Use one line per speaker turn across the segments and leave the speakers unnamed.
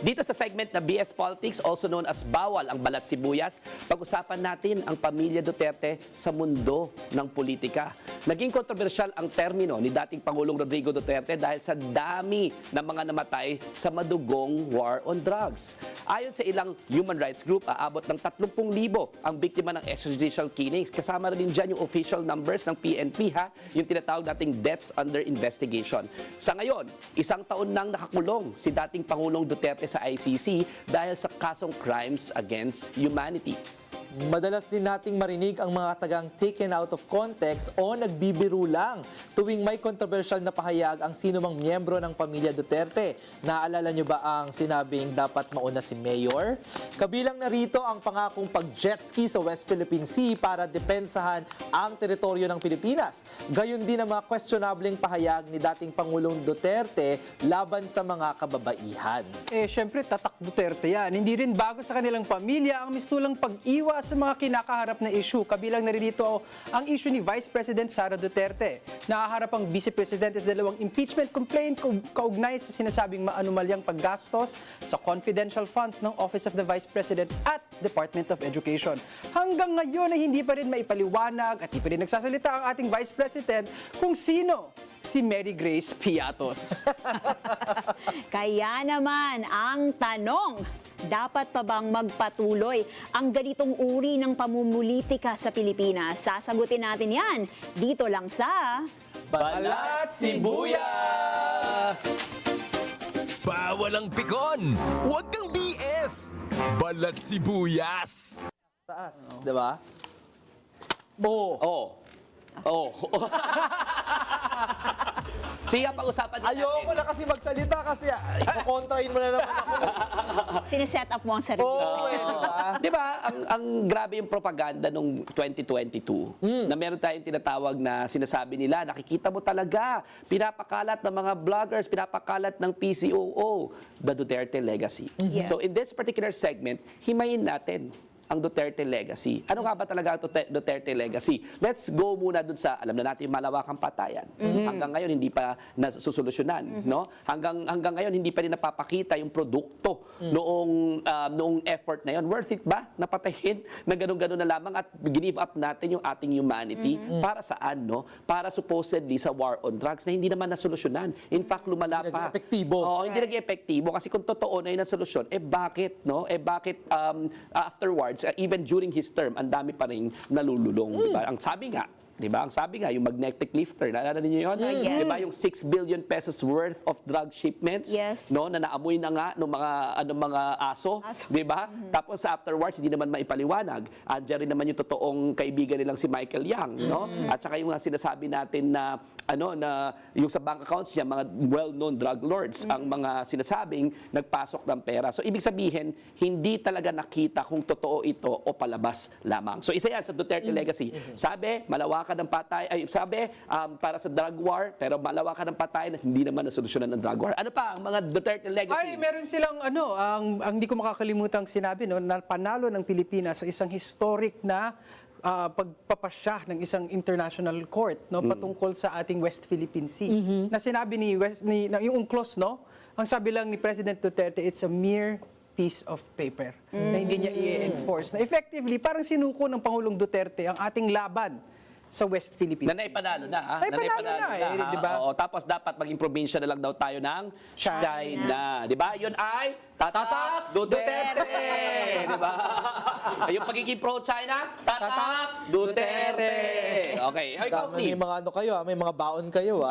Dito sa segment na BS Politics, also known as Bawal ang Balat Sibuyas, pag-usapan natin ang pamilya Duterte sa mundo ng politika. Naging kontrobersyal ang termino ni dating Pangulong Rodrigo Duterte dahil sa dami ng mga namatay sa madugong war on drugs. Ayon sa ilang human rights group, aabot ng 30,000 ang biktima ng extrajudicial killings. Kasama rin dyan yung official numbers ng PNP, yung tinatawag nating deaths under investigation. Sa ngayon, isang taon nang nakakulong si dating Pangulong Duterte sa ICC dahil sa kasong crimes against humanity.
Madalas din nating marinig ang mga tagang taken out of context o nagbibiro lang tuwing may controversial na pahayag ang sinumang miyembro ng pamilya Duterte. Naalala nyo ba ang sinabing dapat mauna si Mayor? Kabilang narito ang pangakong pag-jet ski sa West Philippine Sea para depensahan ang teritoryo ng Pilipinas. Gayon din ang mga questionableng pahayag ni dating Pangulong Duterte laban sa mga kababaihan.
Syempre, tatak Duterte yan. Hindi rin bago sa kanilang pamilya ang mistulang pag-iwas sa mga kinakaharap na issue. Kabilang na rin dito ang issue ni Vice President Sara Duterte. Nakaharap ang Vice Presidente sa dalawang impeachment complaint kaugnay sa sinasabing maanumalyang paggastos sa confidential funds ng Office of the Vice President at Department of Education. Hanggang ngayon ay hindi pa rin maipaliwanag at hindi pa rin nagsasalita ang ating Vice President kung sino si Mary Grace Piatos.
Kaya naman, ang tanong, dapat pa bang magpatuloy ang ganitong uri ng pamumulitika sa Pilipinas? Sasagutin natin yan dito lang sa
Balat Sibuyas!
Bawal ang pikon! Huwag kang BS! Balat Sibuyas!
Taas, di ba? Oo.
Oh. Oh. Sige, pag-usapan natin.
Ayoko na kasi magsalita kasi kukontrain mo na naman ako.
sineset up mo ang sarili.
Oo, diba?
Di ba, ang grabe yung propaganda nung 2022 na meron tayong tinatawag na sinasabi nila, nakikita mo talaga, pinapakalat ng mga vloggers, pinapakalat ng PCOO, the Duterte legacy.
Yeah.
So in this particular segment, himayin natin ang Duterte legacy. Ano nga ba talaga ang Duterte legacy? Let's go muna dun sa, alam na natin yung malawakang patayan. Hanggang ngayon, hindi pa nasusolusyonan. No? Hanggang ngayon, hindi pa rin napapakita yung produkto noong effort na yun. Worth it ba? Napatayin na ganun-ganun na lamang at give up natin yung ating humanity. Para saan? No? Para supposedly sa war on drugs na hindi naman nasolusyonan. In fact, lumala
Hindi
pa.
naging epektibo.
Oo, hindi naging epektibo kasi kung totoo na yun ang solusyon, bakit, no? Bakit afterwards, even during his term, ang dami pa rin nalululong, di ba? Ang sabi nga, di ba? Ang sabi nga, yung magnetic lifter, naalala niyo yun?
Yes.
Di ba? Yung 6 billion pesos worth of drug shipments,
Yes.
no? Na naamoy na nga ng mga aso, di ba? Tapos afterwards, hindi naman maipaliwanag. Andiyan rin naman yung totoong kaibigan nilang si Michael Yang, no? At saka yung sinasabi natin na na yung sa bank accounts niya, mga well-known drug lords, ang mga sinasabing nagpasok ng pera. So, ibig sabihin, hindi talaga nakita kung totoo ito o palabas lamang. So, isa yan sa Duterte legacy. Sabi, malawakan ng patay, sabi, para sa drug war, pero malawakan ng patay na hindi naman nasolusyonan ng drug war. Ano pa ang mga Duterte legacy?
Ay, meron silang ang hindi ko makakalimutang sinabi, no, na panalo ng Pilipinas sa isang historic na pagpapasya ng isang international court, no, patungkol sa ating West Philippine Sea. Na sinabi yung UNCLOS, no, ang sabi lang ni President Duterte, it's a mere piece of paper na hindi niya i-enforce. Na effectively, parang sinuko ng Pangulong Duterte ang ating laban sa West Philippines.
Na naipanalo na, ha?
Naipanalo na,
ha?
di ba?
Oo, tapos dapat maging probinsya na lang daw tayo ng China. Di ba? Yun ay Tatak Duterte. Di ba? Yung pagiging pro-China, Tatak Duterte. Okay, ikaw,
May mga kayo, may mga baon kayo.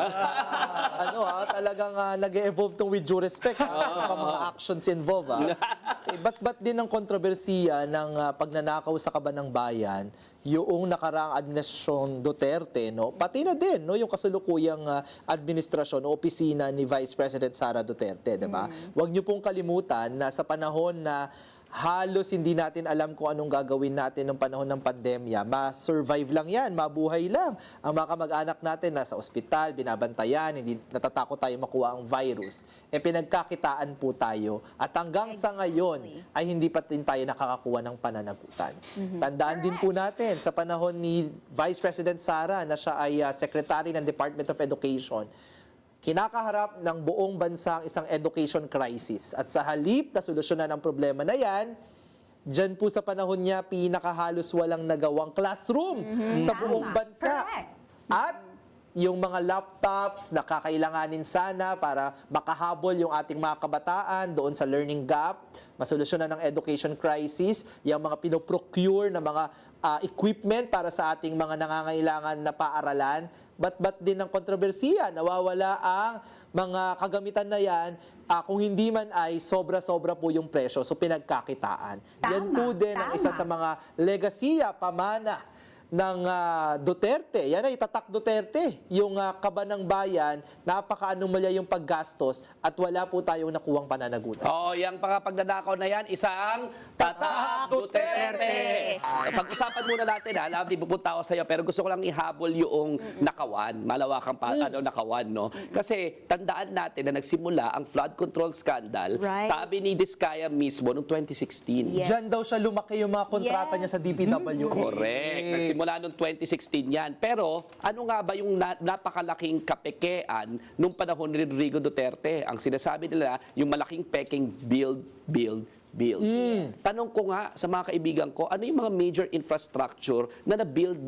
Talagang nag-evolve tong with due respect. Meron pa mga actions involved. Ba't din ang kontrobersiya ng pagnanakaw sa kaban ng bayan yung nakaraang administrasyon Duterte, no? Pati na din, no, yung kasalukuyang administrasyon o opisina ni Vice President Sara Duterte, 'di ba? Huwag niyo pong kalimutan na sa panahon na halos hindi natin alam kung anong gagawin natin ng panahon ng pandemya. Ma-survive lang yan, mabuhay lang. Ang mga kamag-anak natin nasa ospital, binabantayan, hindi natatakot tayo makuha ang virus. Pinagkakitaan po tayo. At hanggang sa ngayon ay hindi pa din tayo nakakakuha ng pananagutan. Tandaan din po natin, sa panahon ni Vice President Sara na siya ay Secretary ng Department of Education, kinakaharap ng buong bansa ang isang education crisis. At sa halip na solusyonan ang problema na yan, dyan po sa panahon niya, pinakahalos walang nagawang classroom sa buong
Tama.
bansa.
Correct.
At yung mga laptops na kakailanganin sana para makahabol yung ating mga kabataan doon sa learning gap, masolusyonan ng education crisis, yung mga pinoprocure na mga equipment para sa ating mga nangangailangan na paaralan, ba't din ng kontrobersiya, nawawala ang mga kagamitan na yan, kung hindi man ay sobra-sobra po yung presyo, so pinagkakitaan. Yan po din ang isa sa mga legasiya, pamana ng Duterte. Yan ay tatak Duterte. Yung kaba ng bayan, napaka-anomalya yung paggastos at wala po tayong nakuwang pananagutan.
Oo, yung pagnanakaw na yan, isang Tatak Duterte. Pag-usapan muna natin, Lovely, pupunta ako sa'yo, pero gusto ko lang ihabol yung nakawan, malawakang nakawan, no? Kasi tandaan natin na nagsimula ang flood control scandal,
Right.
sabi ni Diskaya mismo noong 2016.
Yes.
Diyan daw siya lumaki yung mga kontrata niya sa DPWH.
Correct. Nagsimula noong 2016 yan. Pero ano nga ba yung napakalaking kapekean nung panahon ni Rodrigo Duterte? Ang sinasabi nila, yung malaking peking build. Tanong ko nga sa mga kaibigan ko, ano yung mga major infrastructure na na-build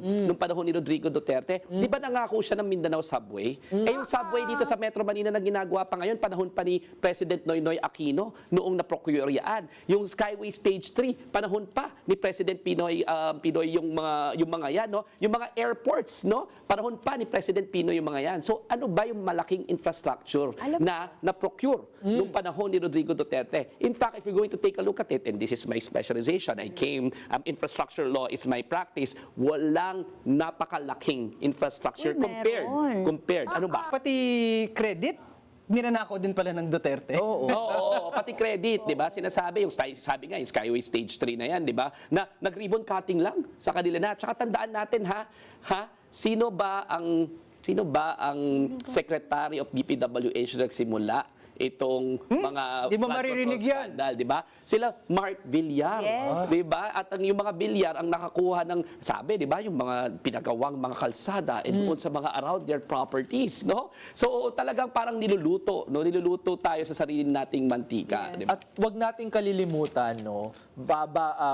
nung panahon ni Rodrigo Duterte? Di ba nangako siya ng Mindanao Subway? Yung subway dito sa Metro Manila na ginagawa pa ngayon, panahon pa ni President Noynoy Aquino, noong na-procure yan. Yung Skyway Stage 3, panahon pa ni President Pinoy yung mga yan, no? Yung mga airports, no? Panahon pa ni President Pinoy yung mga yan. So ano ba yung malaking infrastructure na na-procure nung panahon ni Rodrigo Duterte? In fact, if you're going to take a look at it, and this is my specialization, infrastructure law is my practice, walang napakalaking infrastructure compared. Ano ba?
Pati credit, ninanakaw din pala ng Duterte.
Oo, pati credit, 'di ba? Sinasabi sabi nga yung Skyway Stage 3 na 'yan, 'di ba? Na nag-ribbon cutting lang sa kanila na. Tsaka tandaan natin sino ba ang Secretary of DPWH na nagsimula itong mga
Di mo
flood
maririnig
control
yan.
scandal, 'di ba? Sila Mark Villar,
Yes.
'di ba? At yung mga Villar ang nakakuha ng sabi, 'di ba, yung mga pinagawang mga kalsada doon sa mga around their properties, no? So talagang parang niluluto tayo sa sarili nating mantika, 'di ba?
At wag nating kalilimutan, no,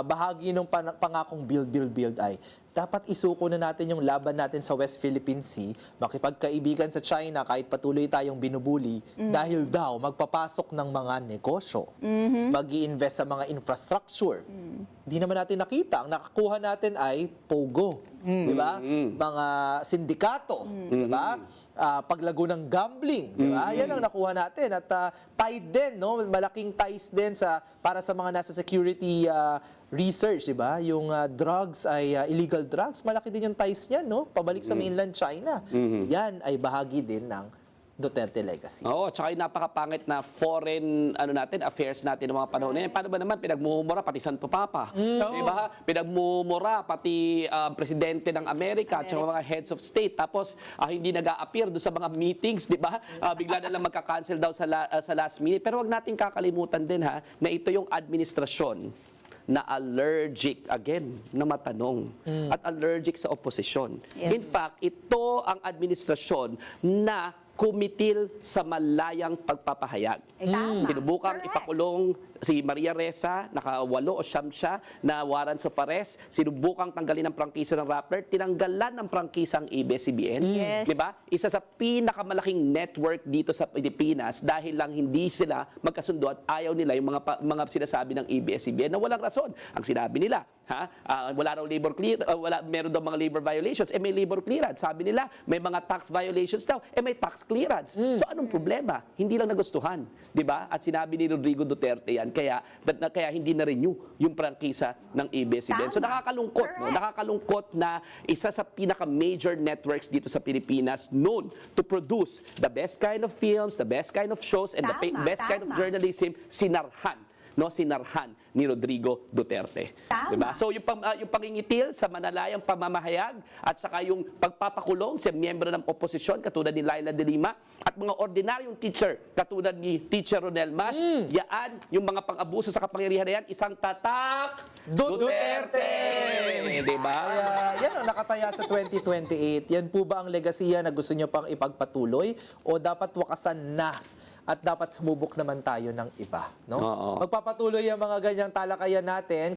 bahagi ng pangakong build ay dapat isuko na natin yung laban natin sa West Philippine Sea, makipagkaibigan sa China kahit patuloy tayong binubuli dahil daw magpapasok ng mga negosyo, mag-i-invest sa mga infrastructure. Hindi naman natin nakita. Ang nakakuha natin ay POGO, di ba? Mga sindikato, di ba? Paglago ng gambling, di ba? Yan ang nakuha natin. At tied din, no? Malaking ties din para sa mga nasa security research, di ba? Yung drugs ay illegal drugs, malaki din yung ties niyan, no? Pabalik sa mainland China. Yan ay bahagi din ng Duterte legacy.
Oo, tsaka yung napakapangit na foreign affairs natin ng mga panahon na yan. Paano ba naman pinagmumura pati Santo Papa? Di ba? Pinagmumura pati presidente ng Amerika at mga heads of state. Tapos hindi nag-a-appear doon sa mga meetings, di ba? Bigla na lang magka-cancel daw sa last minute. Pero wag natin kakalimutan din na ito yung administrasyon na allergic, again, na matanong, at allergic sa oposisyon.
Yeah.
In fact, ito ang administrasyon na kumitil sa malayang pagpapahayag.
Tama.
Sinubukang
Correct.
ipakulong si Maria Ressa, naka-8 o 9 siya na warrants of arrest. Sinubukang tanggalin ang prangkisa ng Rappler, tinanggalan ng prangkisa ang ABS-CBN.
Yes.
Di ba? Isa sa pinakamalaking network dito sa Pilipinas dahil lang hindi sila magkasundo at ayaw nila yung mga sinasabi ng ABS-CBN na walang rason. Ang sinabi nila, wala raw meron daw mga labor violations, may labor clearance. Sabi nila, may mga tax violations daw, may tax clearance. So anong problema? Hindi lang nagustuhan, 'di ba? At sinabi ni Rodrigo Duterte yan, kaya hindi na renew yung prangkisa ng ABS-CBN. So nakakalungkot, no? Nakakalungkot na isa sa pinaka-major networks dito sa Pilipinas known to produce the best kind of films, the best kind of shows, and the best kind of journalism, sinarhan no, sinarhan ni Rodrigo Duterte.
Tama.
Diba? So yung pangingitil sa manalayang pamamahayag at saka yung pagpapakulong sa miyembro ng oposisyon katulad ni Laila de Lima at mga ordinaryong teacher katulad ni Teacher Ronel Mas, yaan yung mga pang-abuso sa kapangyarihan na yan, isang tatak
Duterte!
Diba?
Kaya yan ang nakataya sa 2028. Yan po ba ang legasiya na gusto nyo pang ipagpatuloy o dapat wakasan na? At dapat sumubok naman tayo ng iba. No?
Oo.
Magpapatuloy ang mga ganyang talakayan natin.